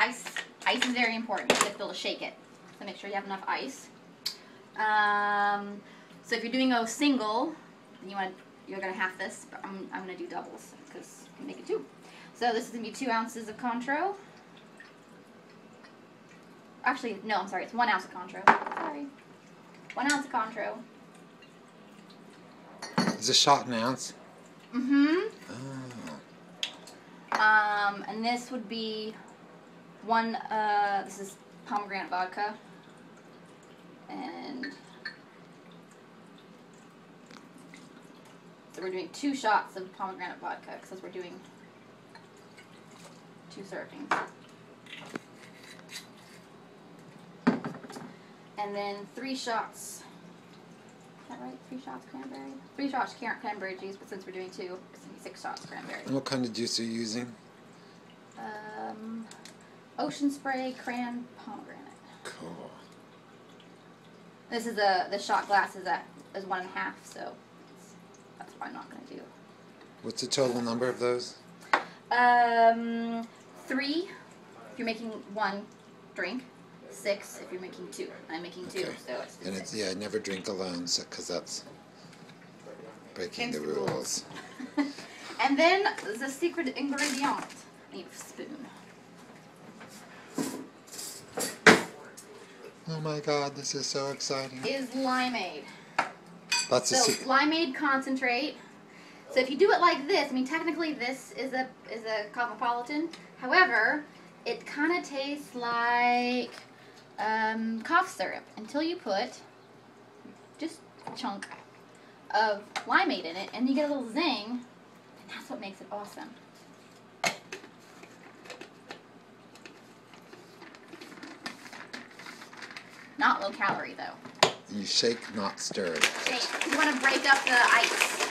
ice. Ice is very important. You have to be able to shake it. So make sure you have enough ice. So if you're doing a single, then you're gonna half this, but I'm gonna do doubles because you can make it 2. So this is gonna be 2 ounces of Contro. Actually, no, I'm sorry, it's 1 ounce of Contro. Sorry. 1 ounce of Contro. Is a shot an ounce? Mm-hmm. Oh. And this would be this is pomegranate vodka. And so we're doing 2 shots of pomegranate vodka because we're doing 2 servings. And then 3 shots. Is that right? 3 shots cranberry? 3 shots cranberry juice, but since we're doing 2, it's going to be 6 shots cranberry. And what kind of juice are you using? Ocean Spray Cran Pomegranate. Cool. This is the shot glass is 1.5, so that's what I'm not going to do. What's the total number of those? 3 if you're making 1 drink. 6 if you're making 2. I'm making 2, Okay. so it's And it's, yeah, never drink alone, because that's breaking the rules. And then the secret ingredient. I need a spoon. Oh my God, this is so exciting. Is limeade. That's a So secret. limeade concentrate. So if you do it like this, I mean technically this is a cosmopolitan. However, it kind of tastes like cough syrup until you put just a chunk of limeade in it, and you get a little zing, and that's what makes it awesome. Not low calorie though. You shake, not stir. Shake. You want to break up the ice.